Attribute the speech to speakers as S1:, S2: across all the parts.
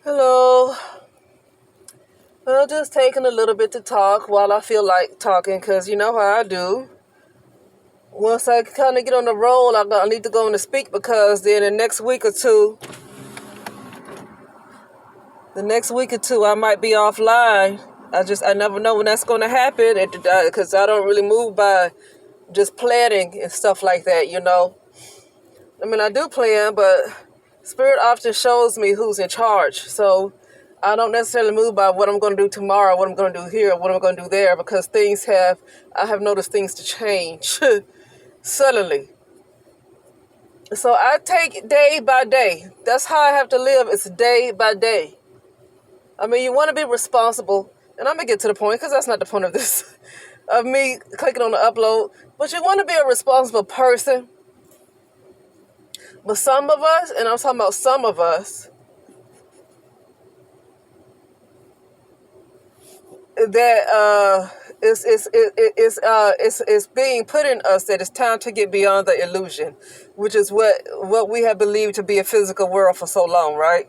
S1: Hello. Well, just taking a little bit to talk while I feel like talking, because you know how I do. Once I kind of get on the roll, I need to go in and speak, because then the next week or two, I might be offline. I never know when that's going to happen, because I don't really move by just planning and stuff like that, you know. I mean, I do plan, but Spirit often shows me who's in charge. So I don't necessarily move by what I'm going to do tomorrow, what I'm going to do here, what I'm going to do there, because I have noticed things to change suddenly. So I take day by day. That's how I have to live. It's day by day. I mean, you want to be responsible, and I'm going to get to the point, because that's not the point of this, of me clicking on the upload, but you want to be a responsible person. But some of us, and I'm talking about some of us, that it's being put in us that it's time to get beyond the illusion, which is what we have believed to be a physical world for so long, right?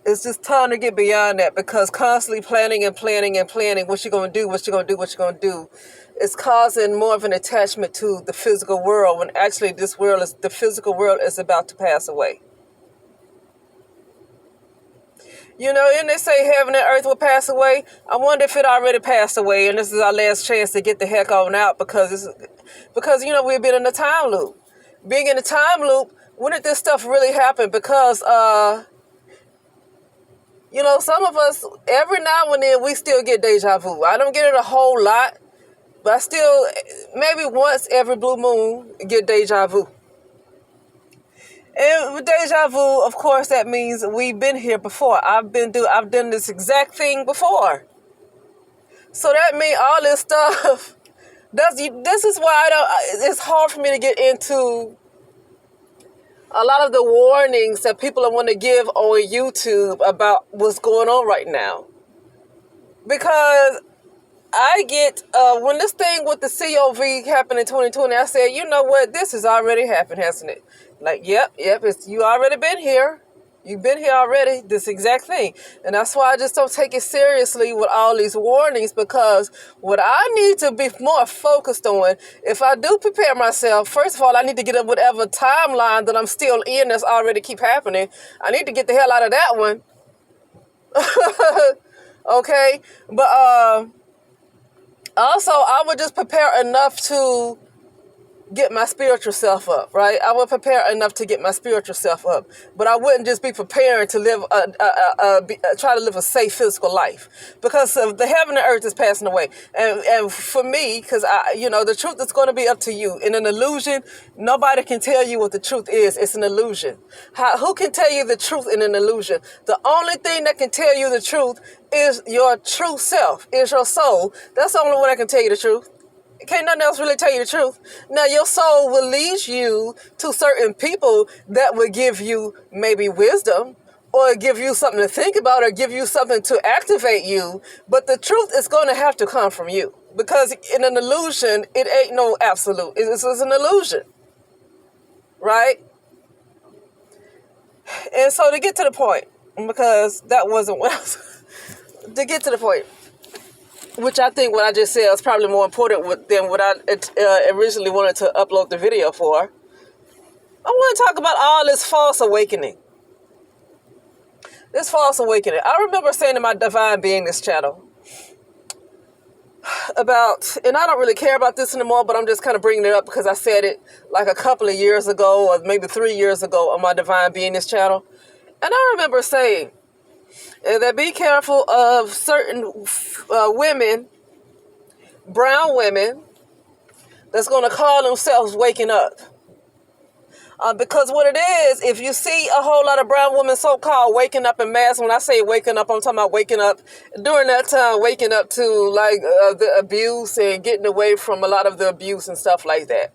S1: It's just time to get beyond that, because constantly planning and planning and planning what you're going to do, what you're going to do, what you're going to do, is causing more of an attachment to the physical world, when actually the physical world is about to pass away. You know, and they say heaven and earth will pass away. I wonder if it already passed away, and this is our last chance to get the heck on out, because you know, we've been in a time loop. Being in a time loop, when did this stuff really happen? Because you know, some of us, every now and then, we still get deja vu. I don't get it a whole lot, but I still, maybe once every blue moon, get deja vu. And with deja vu, of course, that means we've been here before. I've done this exact thing before. So that means all this stuff. This is why it's hard for me to get into a lot of the warnings that people want to give on YouTube about what's going on right now. Because I get, when this thing with the COVID happened in 2020, I said, you know what, this has already happened, hasn't it? Like, yep, you already been here. You've been here already, this exact thing. And that's why I just don't take it seriously with all these warnings, because what I need to be more focused on, if I do prepare myself, first of all, I need to get up whatever timeline that I'm still in that's already keep happening. I need to get the hell out of that one. Okay? But also, I would just prepare enough to get my spiritual self up, right? I would prepare enough to get my spiritual self up, but I wouldn't just be preparing to live, try to live a safe physical life, because the heaven and earth is passing away. And for me, because you know, the truth is going to be up to you. In an illusion, nobody can tell you what the truth is. It's an illusion. Who can tell you the truth in an illusion? The only thing that can tell you the truth is your true self, is your soul. That's the only one that can tell you the truth. Can't nothing else really tell you the truth. Now, your soul will lead you to certain people that will give you maybe wisdom, or give you something to think about, or give you something to activate you. But the truth is going to have to come from you, because in an illusion, it ain't no absolute. It's an illusion, right? And so to get to the point, because that wasn't what I was, to get to the point, which I think what I just said is probably more important than what I originally wanted to upload the video for. I want to talk about all this false awakening. This false awakening. I remember saying in my Divine Beingness channel about, and I don't really care about this anymore, but I'm just kind of bringing it up because I said it like a couple of years ago, or maybe 3 years ago, on my Divine Beingness channel. And I remember saying that be careful of certain women, brown women, that's going to call themselves waking up. Because what it is, if you see a whole lot of brown women so-called waking up in mass, when I say waking up, I'm talking about waking up during that time, waking up to like the abuse and getting away from a lot of the abuse and stuff like that.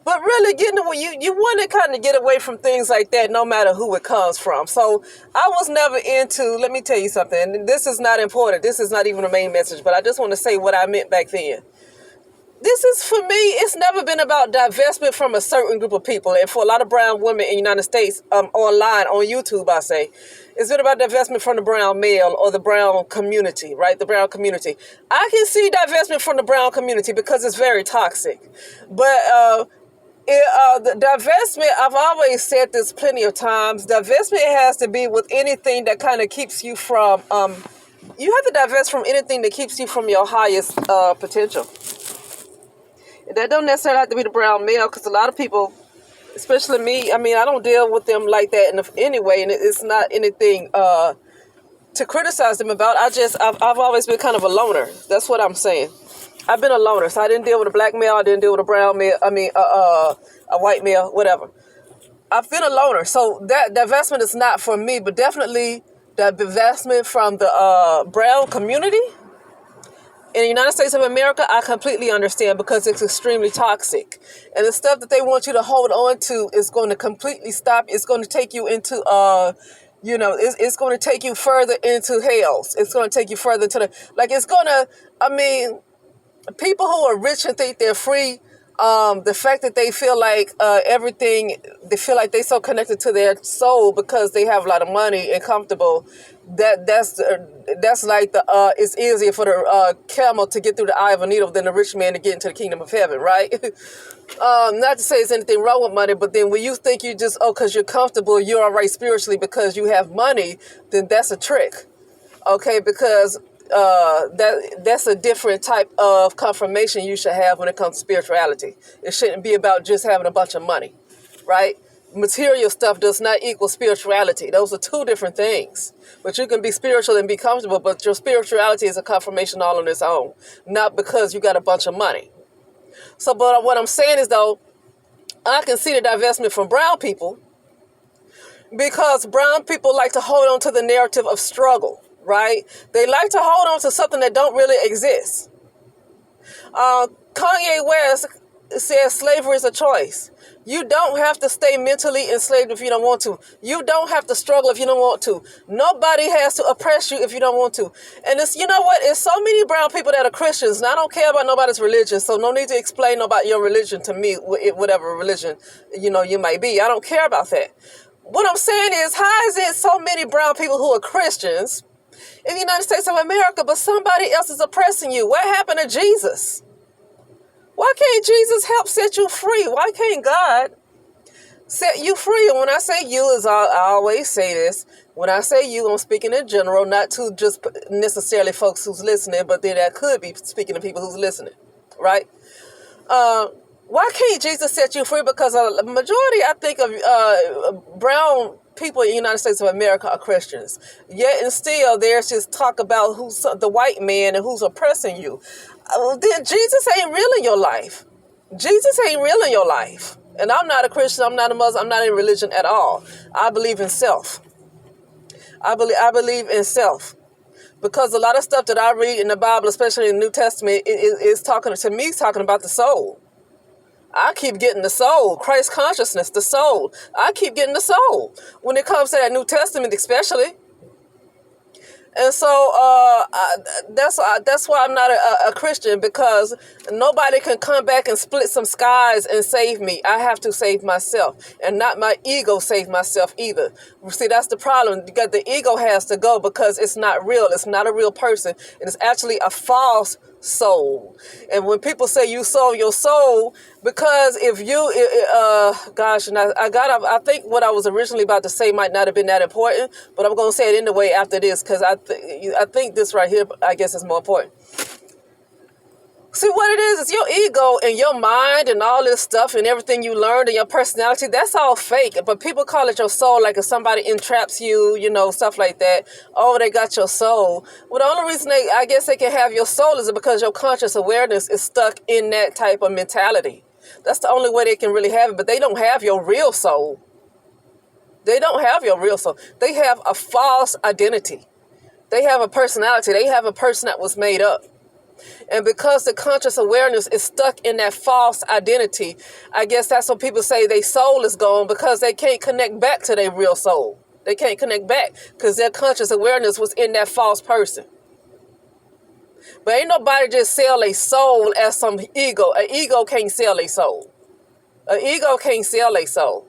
S1: But really getting away, you want to kind of get away from things like that, no matter who it comes from. So I was never into, let me tell you something, this is not important. This is not even the main message, but I just want to say what I meant back then. this is, for me, it's never been about divestment from a certain group of people. And for a lot of brown women in the United States, online, on YouTube, I say, it's been about divestment from the brown male or the brown community, right? The brown community. I can see divestment from the brown community because it's very toxic. But the divestment, I've always said this plenty of times, divestment has to be with anything that kind of keeps you from, you have to divest from anything that keeps you from your highest potential. That don't necessarily have to be the brown male, because a lot of people, especially me, I mean, I don't deal with them like that anyway, and it's not anything to criticize them about. I've always been kind of a loner. That's what I'm saying. I've been a loner, so I didn't deal with a black male, I didn't deal with a brown male, a white male, whatever. I've been a loner, so that divestment is not for me, but definitely the divestment from the brown community in the United States of America, I completely understand, because it's extremely toxic. And the stuff that they want you to hold on to is going to completely stop. It's going to take you into, it's going to take you further into hells. It's going to take you further to people who are rich and think they're free, the fact that they feel like they feel like they're so connected to their soul because they have a lot of money and comfortable, that's like it's easier for the camel to get through the eye of a needle than the rich man to get into the kingdom of heaven, right? Not to say there's anything wrong with money, but then when you think you just, because you're comfortable, you're all right spiritually because you have money, then that's a trick, okay? Because that's a different type of confirmation you should have when it comes to spirituality. It shouldn't be about just having a bunch of money, right? Material stuff does not equal spirituality. Those are two different things. But you can be spiritual and be comfortable, but your spirituality is a confirmation all on its own, not because you got a bunch of money. So, but what I'm saying is, though, I can see the divestment from brown people, because brown people like to hold on to the narrative of struggle, right? They like to hold on to something that don't really exist. Kanye West says slavery is a choice. You don't have to stay mentally enslaved if you don't want to. You don't have to struggle if you don't want to. Nobody has to oppress you if you don't want to. And it's, you know what? It's so many brown people that are Christians, and I don't care about nobody's religion, so no need to explain about your religion to me, whatever religion, you might be. I don't care about that. What I'm saying is, how is it so many brown people who are Christians in the United States of America, but somebody else is oppressing you? What happened to Jesus? Why can't Jesus help set you free? Why can't God set you free? And when I say you, I always say this. When I say you, I'm speaking in general, not to just necessarily folks who's listening, but then that could be speaking to people who's listening, right? Why can't Jesus set you free? Because a majority, I think, of brown people in the United States of America are Christians. Yet and still, there's just talk about who's the white man and who's oppressing you. Then Jesus ain't real in your life. Jesus ain't real in your life. And I'm not a Christian. I'm not a Muslim. I'm not in religion at all. I believe in self. I believe in self. Because a lot of stuff that I read in the Bible, especially in the New Testament, is talking about the soul. I keep getting the soul, Christ consciousness, the soul. I keep getting the soul when it comes to that New Testament, especially. And so that's why I'm not a Christian, because nobody can come back and split some skies and save me. I have to save myself, and not my ego save myself either. See, that's the problem. Because the ego has to go, because it's not real. It's not a real person. It's actually a false soul. And when people say you sold your soul, because if you I think what I was originally about to say might not have been that important, but I'm going to say it anyway after this, because I think this right here, I guess, is more important. See, what it is your ego and your mind and all this stuff and everything you learned and your personality, that's all fake. But people call it your soul, like if somebody entraps you, stuff like that. Oh, they got your soul. Well, the only reason I guess they can have your soul is because your conscious awareness is stuck in that type of mentality. That's the only way they can really have it. But they don't have your real soul. They don't have your real soul. They have a false identity. They have a personality. They have a person that was made up. And because the conscious awareness is stuck in that false identity, I guess that's what people say their soul is gone, because they can't connect back to their real soul. They can't connect back because their conscious awareness was in that false person. But ain't nobody just sell a soul as some ego. An ego can't sell a soul. An ego can't sell a soul.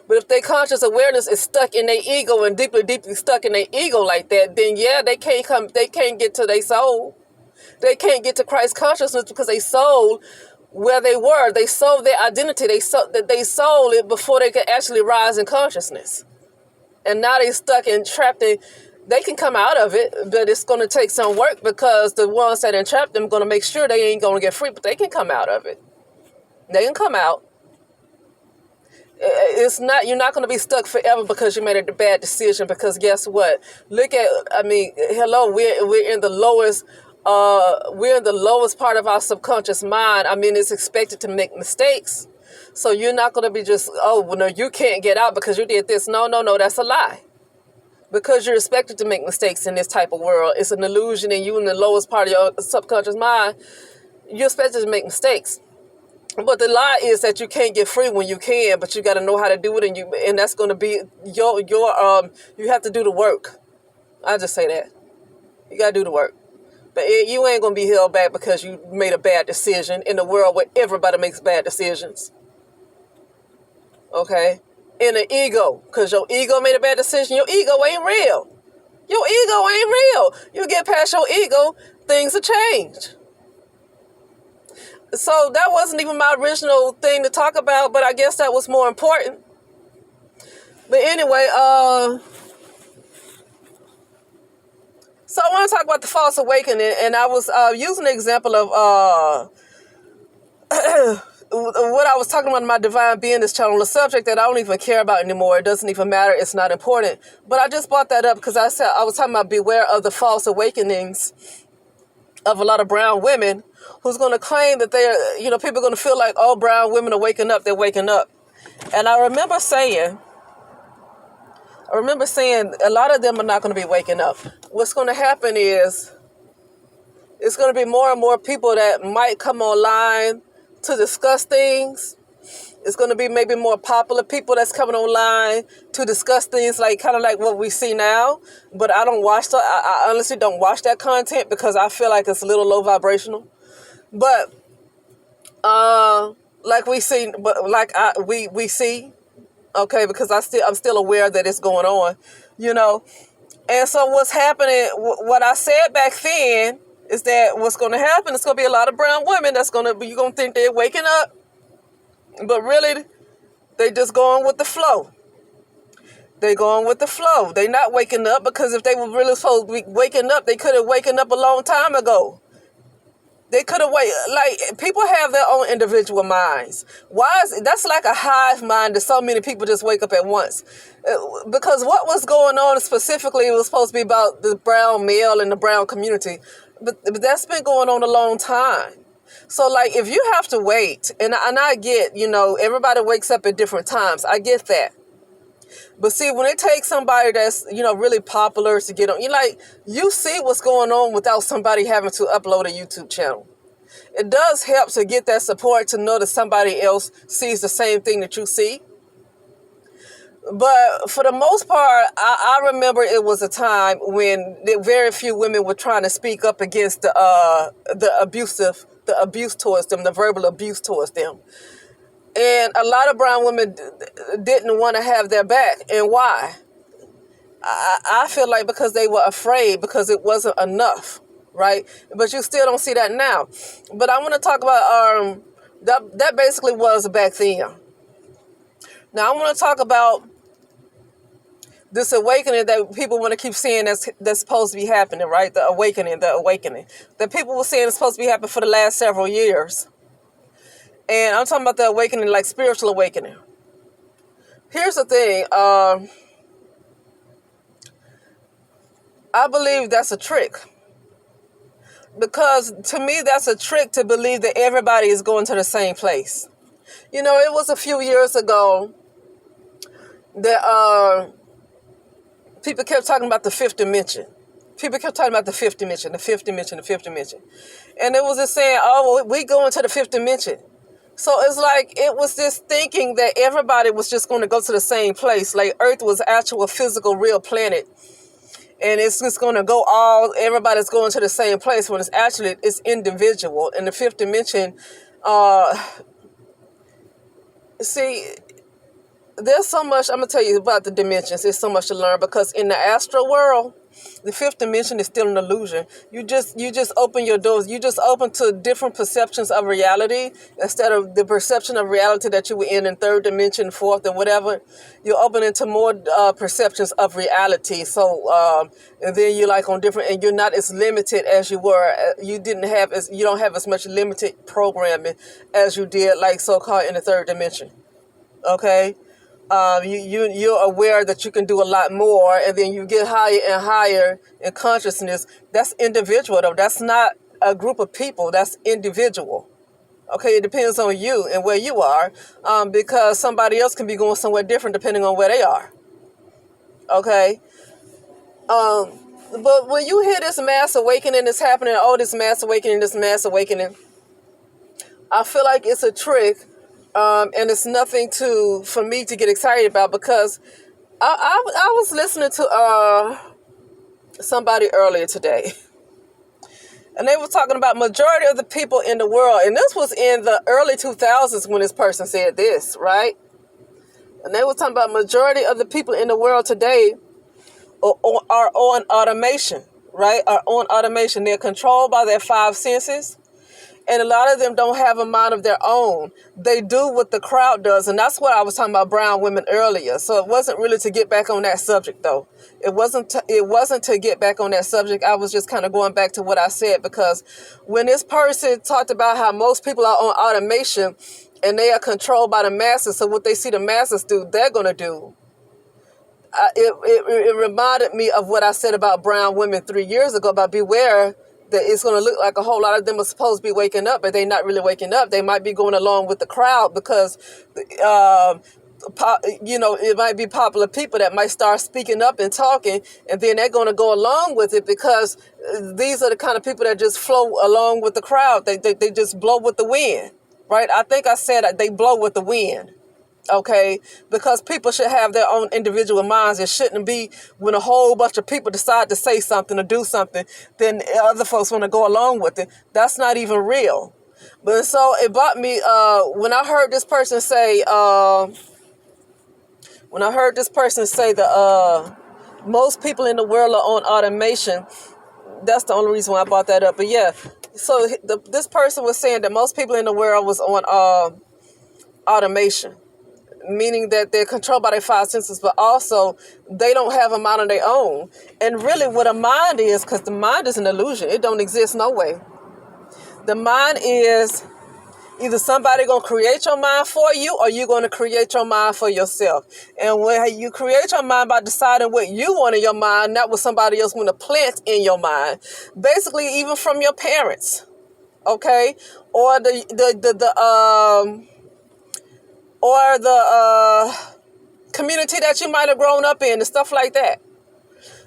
S1: But if their conscious awareness is stuck in their ego and deeply, deeply stuck in their ego like that, then yeah, they can't get to their soul. They can't get to Christ consciousness because they sold where they were. They sold their identity. They sold it before they could actually rise in consciousness. And now they're stuck and trapped in. They can come out of it, but it's going to take some work because the ones that entrapped them are going to make sure they ain't going to get free, but they can come out of it. They can come out. You're not going to be stuck forever because you made a bad decision, because guess what? Hello, we're in the lowest part of our subconscious mind. It's expected to make mistakes. So you're not going to be just, no, you can't get out because you did this. No, that's a lie. Because you're expected to make mistakes in this type of world. It's an illusion, and you in the lowest part of your subconscious mind, you're expected to make mistakes. But the lie is that you can't get free when you can, but you got to know how to do it, and that's going to be you have to do the work. I just say that. You got to do the work. But you ain't going to be held back because you made a bad decision in a world where everybody makes bad decisions. Okay? In an ego, because your ego made a bad decision. Your ego ain't real. Your ego ain't real. You get past your ego, things will change. So that wasn't even my original thing to talk about, but I guess that was more important. But anyway, so I want to talk about the false awakening, and I was using the example of what I was talking about in my Divine Beingness channel, a subject that I don't even care about anymore. It doesn't even matter. It's not important. But I just brought that up because I was talking about beware of the false awakenings of a lot of brown women who's going to claim that people are going to feel like, oh, brown women are waking up. They're waking up. And I remember saying a lot of them are not going to be waking up. What's going to happen is it's going to be more and more people that might come online to discuss things. It's going to be maybe more popular people that's coming online to discuss things kind of like what we see now. But I don't watch I honestly don't watch that content because I feel like it's a little low vibrational. But we see, okay, because I'm still aware that it's going on, And so what's happening? What I said back then is that what's going to happen? It's going to be a lot of brown women you're going to think they're waking up. But really, they just going with the flow. They going with the flow. They not waking up because if they were really supposed to be waking up, they could have waken up a long time ago. They could have waited. People have their own individual minds. That's like a hive mind that so many people just wake up at once. Because what was going on specifically, it was supposed to be about the brown male and the brown community. But that's been going on a long time. So, if you have to wait, and I get, everybody wakes up at different times. I get that. But see, when it takes somebody that's, really popular to get on, you see what's going on without somebody having to upload a YouTube channel. It does help to get that support to know that somebody else sees the same thing that you see. But for the most part, I remember it was a time when very few women were trying to speak up against the abuse towards them, the verbal abuse towards them. And a lot of brown women didn't want to have their back. And why? I feel like because they were afraid, because it wasn't enough, right? But you still don't see that now. But I want to talk about that basically was back then. Now I want to talk about this awakening that people want to keep saying that's supposed to be happening, right? The awakening. That people were saying is supposed to be happening for the last several years. And I'm talking about the awakening, like spiritual awakening. Here's the thing. I believe that's a trick. Because to me, that's a trick to believe that everybody is going to the same place. It was a few years ago that people kept talking about the fifth dimension. People kept talking about the fifth dimension. And it was just saying, oh, well, we going to the fifth dimension. So it's like it was this thinking that everybody was just going to go to the same place. Like Earth was actual physical real planet. and it's just going to go everybody's going to the same place when it's individual. In the fifth dimension, uh, see, there's so much, I'm going to tell you about the dimensions. There's so much to learn because in the astral world, the fifth dimension is still an illusion. You just open your doors. You just open to different perceptions of reality instead of the perception of reality that you were in third dimension, fourth, and whatever. You open into more perceptions of reality. So and then you're like on different, and you're not as limited as you were. You don't have as much limited programming as you did, like so-called in the third dimension. Okay. You're aware that you can do a lot more, and then you get higher and higher in consciousness. That's individual, though. That's not a group of people. That's individual. Okay, it depends on you and where you are, because somebody else can be going somewhere different depending on where they are. Okay. But when you hear this mass awakening is happening, this mass awakening, I feel like it's a trick. And it's nothing for me to get excited about because I was listening to somebody earlier today, and they were talking about majority of the people in the world, and this was in the early 2000s when this person said this, right? And they were talking about majority of the people in the world today are on automation, right? Are on automation. They're controlled by their five senses. And a lot of them don't have a mind of their own. They do what the crowd does. And that's what I was talking about brown women earlier. So it wasn't really to get back on that subject, though. It wasn't to get back on that subject. I was just kind of going back to what I said, because when this person talked about how most people are on automation and they are controlled by the masses, so what they see the masses do, they're going to do. It reminded me of what I said about brown women 3 years ago, about beware that it's going to look like a whole lot of them are supposed to be waking up, but they're not really waking up. They might be going along with the crowd because, it might be popular people that might start speaking up and talking, and then they're going to go along with it because these are the kind of people that just flow along with the crowd. They just blow with the wind, right? I think I said they blow with the wind. Okay, because people should have their own individual minds. It shouldn't be when a whole bunch of people decide to say something or do something, then other folks want to go along with it. That's not even real. But so it brought me, when I heard this person say, that most people in the world are on automation, that's the only reason why I brought that up. But yeah, so this person was saying that most people in the world was on automation, meaning that they're controlled by their five senses, but also they don't have a mind of their own. And really what a mind is, because the mind is an illusion. It don't exist no way. The mind is either somebody going to create your mind for you, or you're going to create your mind for yourself. And when you create your mind by deciding what you want in your mind, not what somebody else want to plant in your mind, basically even from your parents, okay? Or the community that you might have grown up in and stuff like that.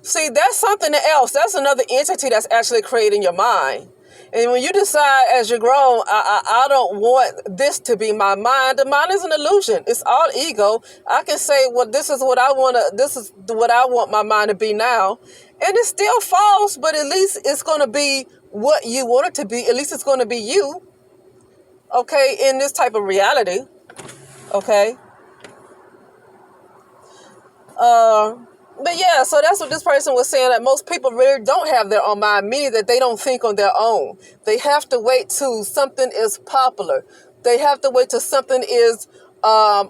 S1: See, that's something else. That's another entity that's actually creating your mind. And when you decide as you grow, I don't want this to be my mind. The mind is an illusion. It's all ego. I can say, well, this is what I want my mind to be now. And it's still false, but at least it's going to be what you want it to be. At least it's going to be you. Okay, in this type of reality. Okay. But yeah, so that's what this person was saying, that most people really don't have their own mind, meaning that they don't think on their own. They have to wait till something is popular. They have to wait till something is on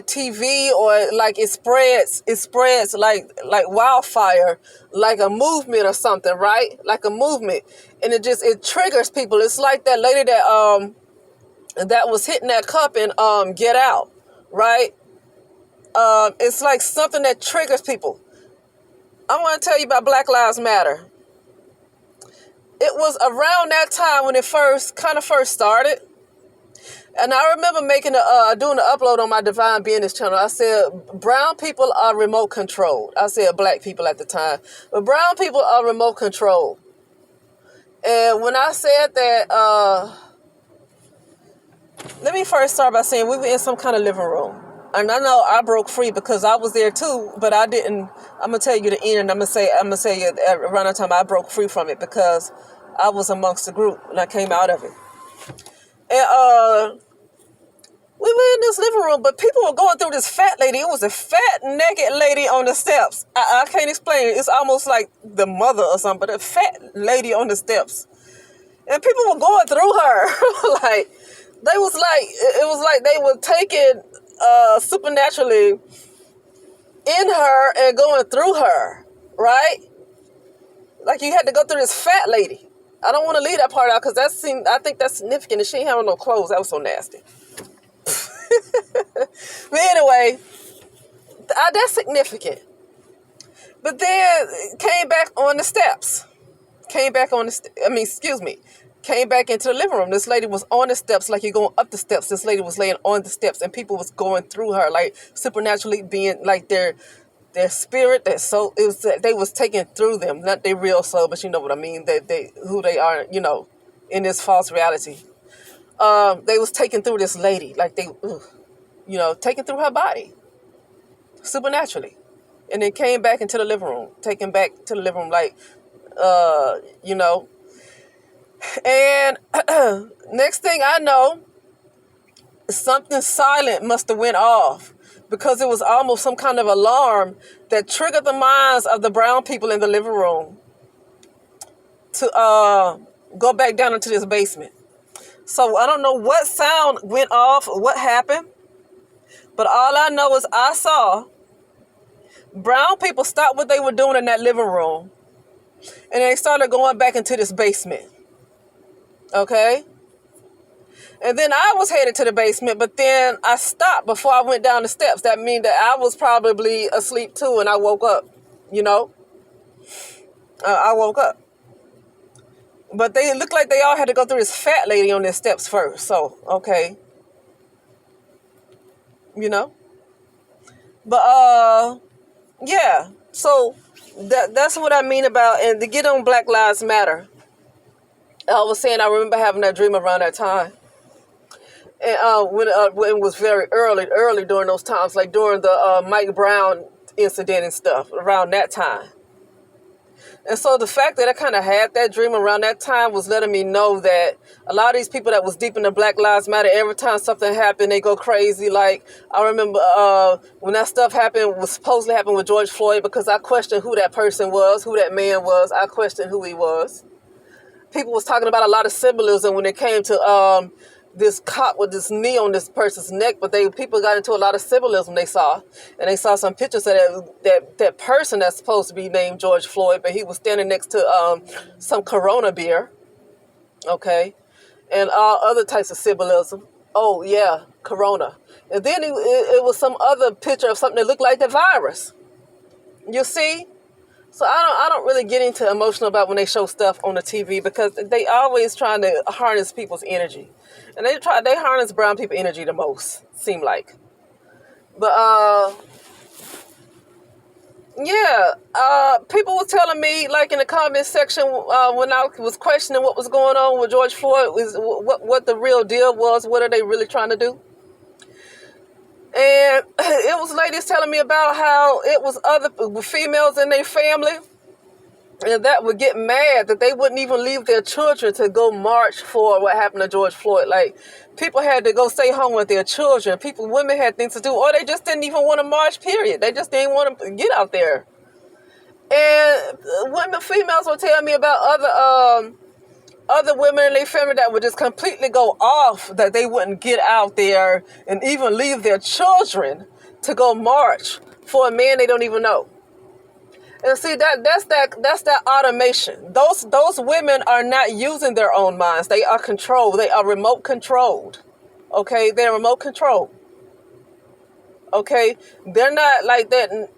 S1: TV, or like it spreads like wildfire, like a movement or something, right? Like a movement. And it triggers people. It's like that lady that was hitting that cup and Get Out, right? It's like something that triggers people. I want to tell you about Black Lives Matter. It was around that time when it first started. And I remember doing an upload on my Divine Business channel. I said, brown people are remote controlled. I said black people at the time. But brown people are remote controlled. And when I said that, let me first start by saying we were in some kind of living room. And I know I broke free because I was there too, but I didn't. I'm gonna tell you the end, and I'm gonna say it around the time I broke free from it because I was amongst the group and I came out of it. And we were in this living room, but people were going through this fat lady. It was a fat, naked lady on the steps. I can't explain it. It's almost like the mother or something, but a fat lady on the steps. And people were going through her. Like, it was like they were taking supernaturally in her and going through her, right? Like you had to go through this fat lady. I don't want to leave that part out because I think that's significant. And she ain't having no clothes. That was so nasty. But anyway, that's significant. But then came back on the steps. Came back into the living room. This lady was on the steps, like you're going up the steps. This lady was laying on the steps, and people was going through her, like supernaturally being like their spirit, their soul. It was they was taken through them, not their real soul, but you know what I mean. They who they are, in this false reality. They was taken through this lady, like taken through her body, supernaturally, and then came back into the living room, taken back to the living room, like, And next thing I know, something silent must have went off because it was almost some kind of alarm that triggered the minds of the brown people in the living room to go back down into this basement. So I don't know what sound went off or what happened, but all I know is I saw brown people stop what they were doing in that living room and they started going back into this basement. Okay? And then I was headed to the basement, but then I stopped before I went down the steps. That means that I was probably asleep too, and I woke up, I woke up. But they looked like they all had to go through this fat lady on their steps first. So, okay. But, yeah. So, that's what I mean about, and to get on Black Lives Matter. I was saying I remember having that dream around that time. And when it was very early during those times, like during the Mike Brown incident and stuff, around that time. And so the fact that I kind of had that dream around that time was letting me know that a lot of these people that was deep in the Black Lives Matter, every time something happened, they go crazy. Like, I remember when that stuff happened, was supposedly happened with George Floyd, because I questioned who that person was, who that man was. I questioned who he was. People was talking about a lot of symbolism when it came to this cop with this knee on this person's neck, but people got into a lot of symbolism they saw. And they saw some pictures of that person that's supposed to be named George Floyd, but he was standing next to some Corona beer, okay, and all other types of symbolism. Oh, yeah, Corona. And then it was some other picture of something that looked like the virus. You see? So I don't really get into emotional about when they show stuff on the TV, because they always trying to harness people's energy. And they harness brown people energy the most, seem like. But people were telling me, like in the comment section, when I was questioning what was going on with George Floyd, was what the real deal was, what are they really trying to do? And it was ladies telling me about how it was other females in their family and that would get mad that they wouldn't even leave their children to go march for what happened to George Floyd. Like, people had to go stay home with their children. Women had things to do, or they just didn't even want to march, period. They just didn't want to get out there. And females were telling me about other women in their family that would just completely go off, that they wouldn't get out there and even leave their children to go march for a man they don't even know. And see, that's that automation. Those women are not using their own minds. They are controlled. They are remote controlled. Okay, they're remote controlled. Okay, they're not like that.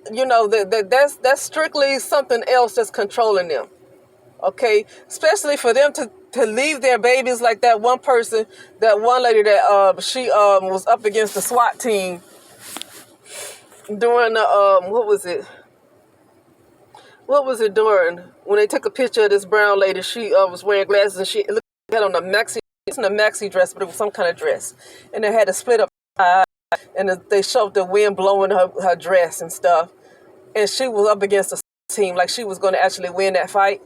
S1: That's strictly something else that's controlling them. Okay, especially for them to leave their babies, like that one person, that one lady that she was up against the SWAT team during the what was it during when they took a picture of this brown lady? She was wearing glasses and she looked on a maxi dress, but it was some kind of dress, and it had a split up eye. and they showed the wind blowing her dress and stuff, and she was up against a team like she was going to actually win that fight.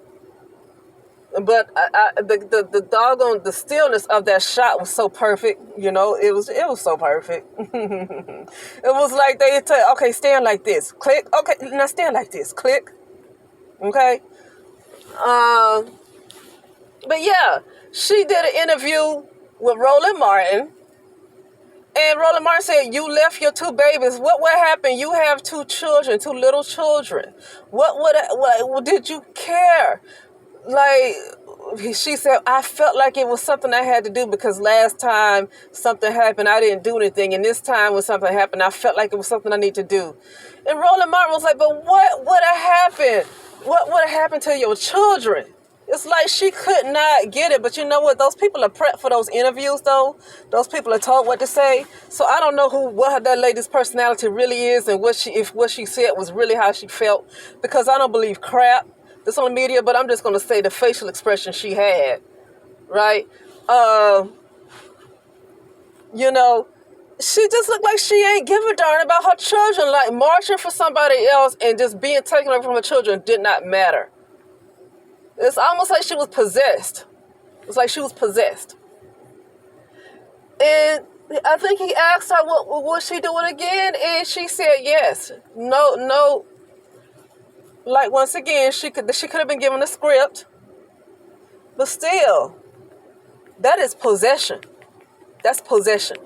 S1: But the doggone the stillness of that shot was so perfect. It was so perfect. It was like they tell, okay, stand like this, click. Okay, now stand like this, click. Okay. But yeah, she did an interview with Roland Martin. And Roland Martin said, you left your two babies. What would happen? You have two children, two little children. What did you care? Like, she said, I felt like it was something I had to do because last time something happened, I didn't do anything. And this time when something happened, I felt like it was something I need to do. And Roland Martin was like, but what would have happened? What would have happened to your children? It's like she could not get it. But you know what? Those people are prepped for those interviews, though. Those people are told what to say. So I don't know what that lady's personality really is and if what she said was really how she felt. Because I don't believe crap that's on the media, but I'm just going to say the facial expression she had, right? She just looked like she ain't give a darn about her children. Like marching for somebody else and just being taken away from her children did not matter. It's almost like she was possessed. It's like she was possessed. And I think he asked her, what was she doing again? And she said yes. No. Like, once again, she could have been given a script. But still, that is possession. That's possession.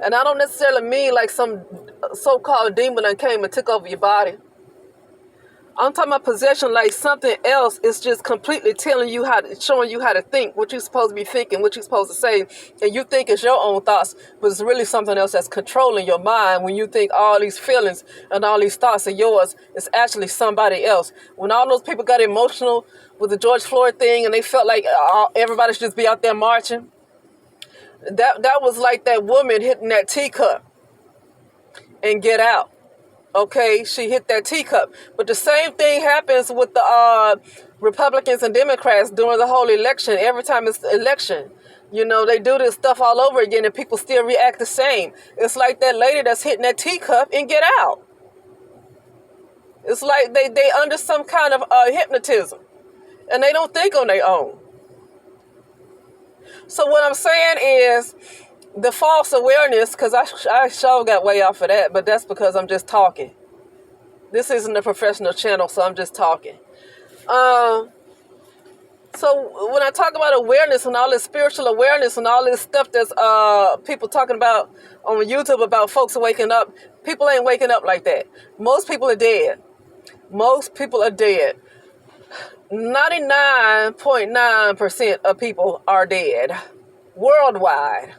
S1: And I don't necessarily mean like some so-called demon that came and took over your body. I'm talking about possession like something else is just completely showing you how to think, what you're supposed to be thinking, what you're supposed to say. And you think it's your own thoughts, but it's really something else that's controlling your mind when you think all these feelings and all these thoughts are yours. It's actually somebody else. When all those people got emotional with the George Floyd thing and they felt like everybody should just be out there marching, that was like that woman hitting that teacup and Get Out. Okay, she hit that teacup. But the same thing happens with the Republicans and Democrats during the whole election. Every time it's election, they do this stuff all over again and people still react the same. It's like that lady that's hitting that teacup and Get Out. It's like they under some kind of hypnotism and they don't think on their own. So what I'm saying is, the false awareness, because I sure got way off of that, but that's because I'm just talking. This isn't a professional channel, so I'm just talking. So when I talk about awareness and all this spiritual awareness and all this stuff that's people talking about on YouTube about folks waking up, people ain't waking up like that. Most people are dead. Most people are dead. 99.9% of people are dead worldwide.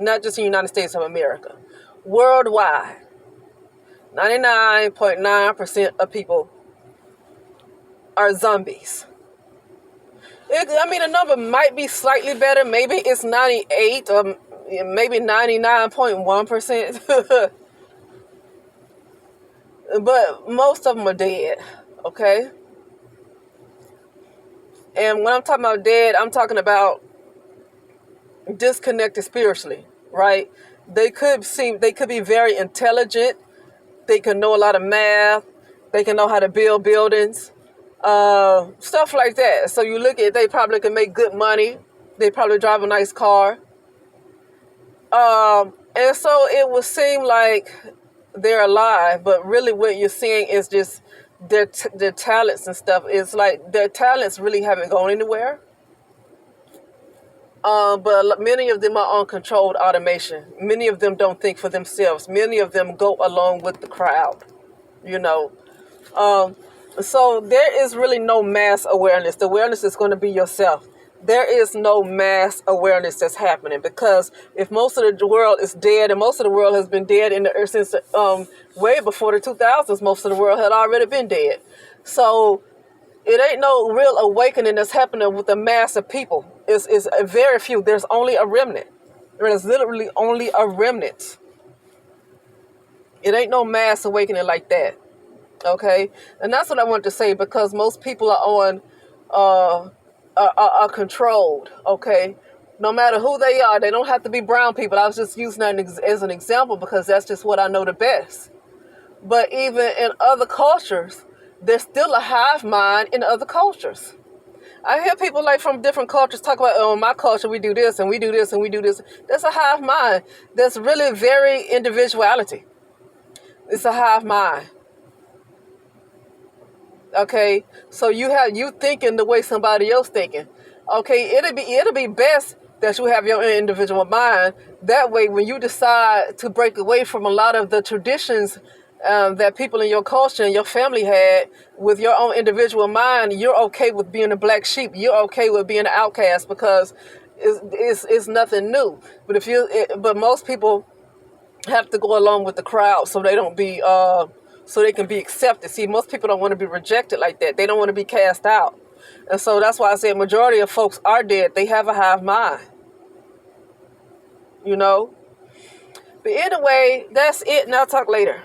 S1: Not just in the United States of America. Worldwide. 99.9% of people are zombies. The number might be slightly better. Maybe it's 98 or maybe 99.1%. But most of them are dead. Okay? And when I'm talking about dead, I'm talking about disconnected spiritually, right? They could be very intelligent. They can know a lot of math. They can know how to build buildings, stuff like that. So you look at, they probably can make good money. They probably drive a nice car. And so it would seem like they're alive, but really what you're seeing is just their talents and stuff. It's like their talents really haven't gone anywhere. But many of them are on controlled automation. Many of them don't think for themselves. Many of them go along with the crowd, So there is really no mass awareness. The awareness is going to be yourself. There is no mass awareness that's happening because if most of the world is dead, and most of the world has been dead in the earth since way before the 2000s, most of the world had already been dead. So it ain't no real awakening that's happening with the mass of people. It's very few. There's only a remnant. There is literally only a remnant. It ain't no mass awakening like that. Okay? And that's what I want to say because most people are on, are controlled. Okay? No matter who they are, they don't have to be brown people. I was just using that as an example because that's just what I know the best. But even in other cultures, there's still a hive mind in other cultures. I hear people like from different cultures talk about, oh, in my culture we do this and we do this and we do this. That's a hive mind. That's really very individuality. It's a hive mind. Okay, so you thinking the way somebody else thinking. Okay, it'll be best that you have your individual mind. That way, when you decide to break away from a lot of the traditions that people in your culture and your family had, with your own individual mind, you're okay with being a black sheep. You're okay with being an outcast because it's nothing new. But most people have to go along with the crowd so they don't be so they can be accepted. See, most people don't want to be rejected like that. They don't want to be cast out. And so that's why I say majority of folks are dead. They have a hive mind. You know? But anyway, that's it, and I'll talk later.